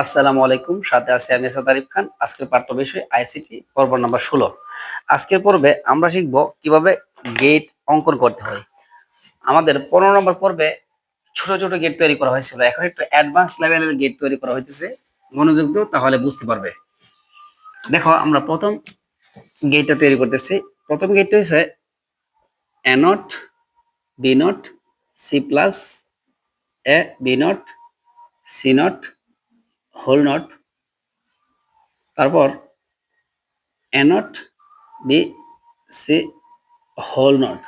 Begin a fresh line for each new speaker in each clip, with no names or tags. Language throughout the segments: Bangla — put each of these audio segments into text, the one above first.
আসসালামু আলাইকুম, সাথে আছে আমি আসাদ আরিফ খান। আজকের পাঠ্য বিষয় আইসিটি পর্ব নাম্বার 16। আজকের পর্বে আমরা শিখব কিভাবে গেট অঙ্কন করতে হয়। আমাদের 15 নম্বর পর্বে ছোট ছোট গেট তৈরি করা হয়েছিল, এখন একটু অ্যাডভান্স লেভেলের গেট তৈরি করা হইতেছে। মনোযোগ দিও, তাহলে বুঝতে পারবে। দেখো, আমরা প্রথম গেটটা তৈরি করতেছি। প্রথম গেটটা হচ্ছে A not, B not, C plus, A B not, C not, whole not, তারপর A not, B, C, whole not,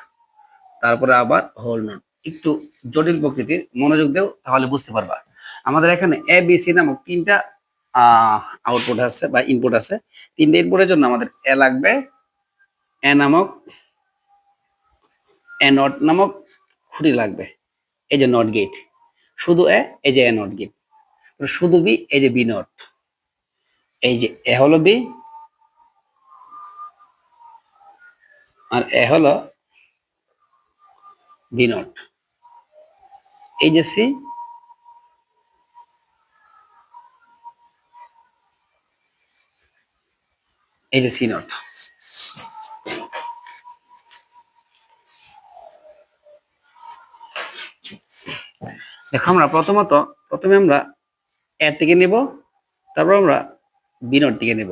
তারপরে আবার হোল নট। একটু জটিল প্রকৃতির, মনোযোগ দেও তাহলে বুঝতে পারবা। আমাদের এখানে এ বি সি নামক তিনটা আউটপুট আছে বা ইনপুট আছে। তিনটা ইনপুটের জন্য আমাদের এ লাগবে, এ নামক, এ নট নামক খুঁটি লাগবে। এই যে নট গেট, শুধু এ, এই যে এ নট গেট। শুধু বি, এই যে বি নট। এই যে এ হলো বি, আর এ হলো বি নট। এই যে সি, এই যে সি নট। দেখো, আমরা প্রথমে আমরা এ থেকে নেব, তারপর আমরা বি নট থেকে নেব।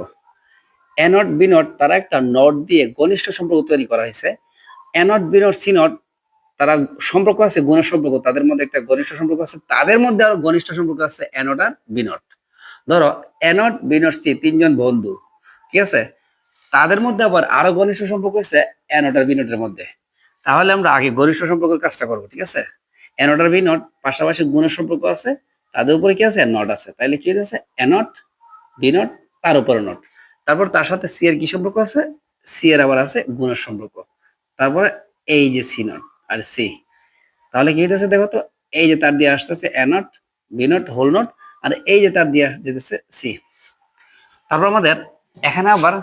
এ নট বি নট তারা একটা নট দিয়ে ঘনিষ্ঠ সম্পর্ক তৈরি করা হয়েছে। A not B not C not তারা সম্পর্ক আছে, গুণের সম্পর্ক, তাদের মধ্যে একটা ঘনিষ্ঠ সম্পর্ক আছে। তাদের মধ্যে আরো ঘনিষ্ঠ সম্পর্ক আছে এ নট আর বি নট। ধরো এ নট বি নট সি তিনজন বন্ধু, ঠিক আছে? তাদের মধ্যে আবার আরো ঘনিষ্ঠ সম্পর্ক আছে এ নট আর বি নটের মধ্যে। তাহলে আমরা আগে ঘনিষ্ঠ সম্পর্কের কাজটা করবো, ঠিক আছে? এ নট আর বি নট পাশাপাশি গুণের সম্পর্ক আছে, তাদের উপরে কি আছে? নট আছে। তাইলে কি হয়েছে? এ নট বি নট, তার উপরে নট। তারপর তার সাথে সি এর কি সম্পর্ক আছে? সি এর আবার আছে গুণের সম্পর্ক। তারপরে এই যে সি নট আর সি, তাহলে কি হইতেছে দেখো তো, এই যে তার দিয়ে আসতেছে A not B not whole not, আর এই যে তার দিয়ে যেতেছে সি। তারপর আমাদের এখানে আবার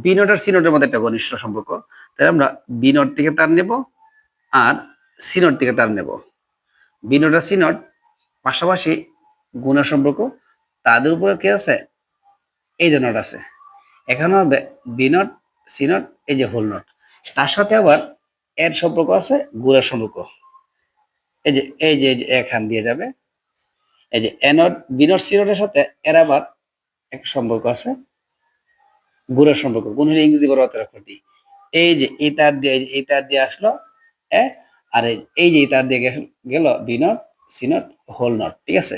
বি নট আর সি নটের মধ্যে একটা ঘনিষ্ঠ সম্পর্ক, তাই আমরা বি নট থেকে তার নেব আর সি নট থেকে তার নেব। বি নট আর সি নট পাশাপাশি গুণের সম্পর্ক, তাদের উপরে কি আছে? এই যে নট আছে। এখানে হবে বি নট সি নট, এই যে হোল নট। তার সাথে আবার এর সম্পর্ক আছে গুণের সম্পর্ক। এই যে এখান দিয়ে যাবে। এই যে এ নট বি নট সি নটের সাথে এর আবার একটা সম্পর্ক আছে গুণের সম্পর্ক। গুণ হলে ইংরেজি বড় হাতের অক্ষর দিই। এই যে এই তার দিয়ে, এই তার দিয়ে আসলো এ, আর এই যে এই তার দিয়ে গেল B not C not whole not, ঠিক আছে?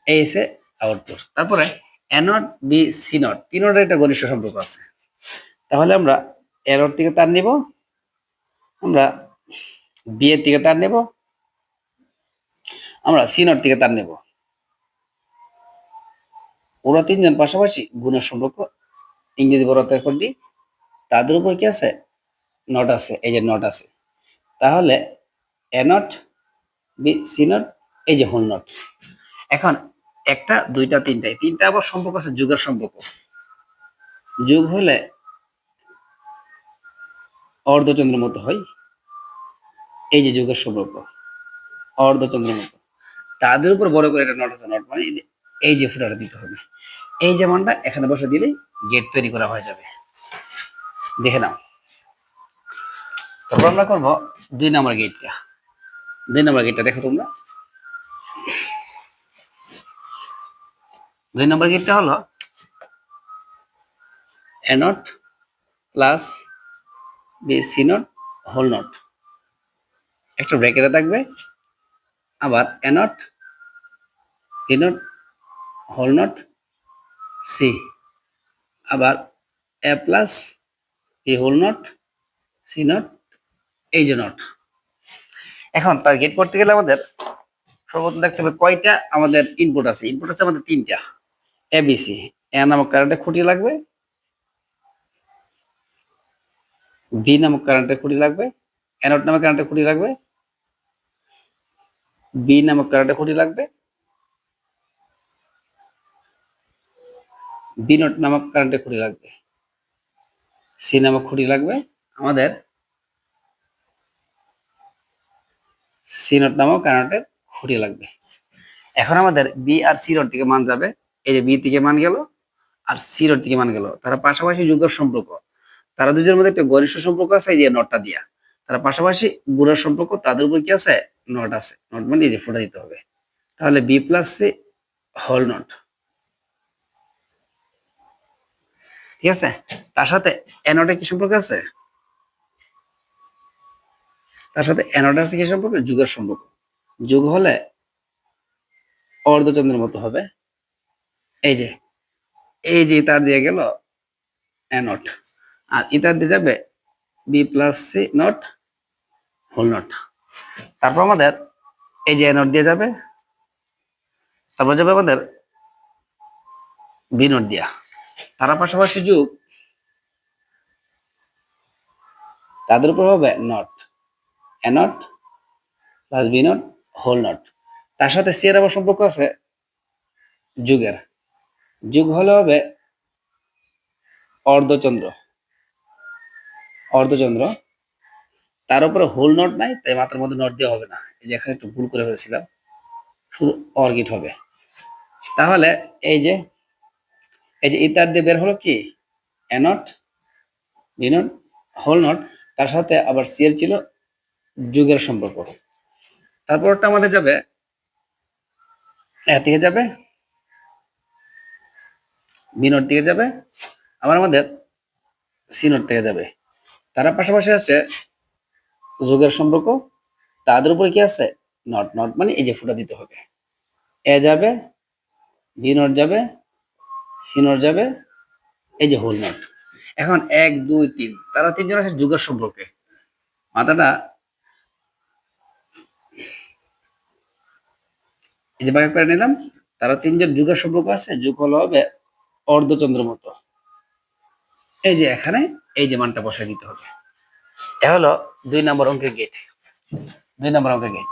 এই হচ্ছে আউটপুট। তারপরে A not B C not তিন নটের একটা ঘনিষ্ঠ সম্পর্ক আছে। তাহলে আমরা এ নট থেকে তার নিব, আমরা বি এর থেকে তার নেব, আমরা সি নট থেকে তার নেব। ওরা তিনজন পাশাপাশি গুণের সম্পর্ক, ইংরেজি বড় হাতের অক্ষর দিই। তাদের উপর কি আছে? নট আছে, এই যে নট আছে। তাহলে এ নট বি সি নট, এই যে হোল নট। এখন একটা দুইটা তিনটা, তিনটা আবার সম্পর্ক আছে যুগের সম্পর্ক। যুগ হলে অর্ধচন্দ্রের মতো হয়। এই যে যুগের সম্পর্ক অর্ধচন্দ্রের মতো, তাদের উপর বড় করে একটা নট আছে। নট মানে এই যে ফুটাটা দিতে হবে। এই যে মানটা এখানে বসে দিলেই গেট তৈরি করা হয়ে যাবে। দেখে নাও। তারপর আমরা করবো 2 নম্বর গেটটা। 2 নম্বর গেটটা দেখো তোমরা। 2 নম্বর গেটটা হলো A not plus B C not whole not, একটা ব্র্যাকেটে থাকবে। আবার A not B not whole not C, আবার A plus B whole not C not, এই যে নট। এখন তার গেট করতে গেলে আমাদের সর্বপ্রথম দেখতে হবে কয়টা আমাদের ইনপুট আছে। ইনপুট আছে আমাদের তিনটা, এবিসি। এ নামক কারেন্টের খুঁটি লাগবে, বি নামক কারেন্টের খুঁটি লাগবে, এ নট নামক কারেন্টের খুঁটি লাগবে, বি নামক কারেন্টের খুঁটি লাগবে, বি নট নামক কারেন্টের খুঁটি লাগবে, সি নামক খুঁটি লাগবে, আমাদের সি নট নামক কারেন্টের খুঁটি লাগবে। এখন আমাদের বি আর সি রড থেকে মান যাবে, এই যে বি থেকে মান গেল আর সি রড থেকে মান গেল, তারা পাশাপাশি যুগের সম্পর্ক, তারা দুজনের মধ্যে একটা ঘনিষ্ঠ সম্পর্ক আছে এই যে নটটা দিয়া, তারা পাশাপাশি গুণের সম্পর্ক, তাদের উপর কি আছে, নট আছে, নট মানে এই যে ফুটা দিতে হবে, তাহলে B plus C whole not, ঠিক আছে। তার সাথে অ্যানোডে কি সম্পর্ক আছে, তার সাথে অ্যানোডে আছে কি সম্পর্ক, যুগের সম্পর্ক, যুগ হলে অর্ধচন্দ্রের মতো হবে, এই যে তার দিয়ে গেল অ্যানোড, আর ইতার দিয়ে যাবে B plus C not whole not, তারপর আমাদের এই যে অ্যানোড দিয়ে যাবে, তারপর যাবে আমাদের বি নট দিয়া, তারা পাশাপাশি যুগ, তাদের উপর হবে not, A not plus B not whole not, তার সাথে সি এর আবার সম্পর্ক আছে যুগের, যুগ হলে হবে অর্ধচন্দ্র, অর্ধচন্দ্র, তার উপরে হোল নট নাই, তাই মাত্রার মধ্যে নট দেওয়া হবে না, এই যে এখানে একটু ভুল করে ফেলেছিলাম, শুধু অর্গিট হবে। তাহলে এই যে ইতার দিয়ে বের হলো কি A not B not whole not, তার সাথে আবার সি এর ছিল যুগের সম্পর্ক, তারপরটা আমাদের যাবে এর দিকে যাবে বি নট দিকে যাবে, আবার আমাদের সি নট থেকে যাবে, তারা পাশাপাশি আছে যুগের সম্পর্ক, তাদের উপরে কি আছে নট, নট মানে এই যে ফুটা দিতে হবে, এ যাবে বি নট যাবে সি নট যাবে, এই যে হোল নট। এখন 1 2 3 তারা তিনজন আছে যুগের সম্পর্কে, মাথাটা এই যে ভাগ করে নিলাম, তারা তিনজন যুগের সম্পর্ক আছে, যুগ হলো হবে অর্ধচন্দ্র মতো, এই যে এখানে এই যে মানটা বসাই দিতে হবে। এ হলো 2 নম্বর অঙ্কের গেট, 2 নম্বর অঙ্কের গেট।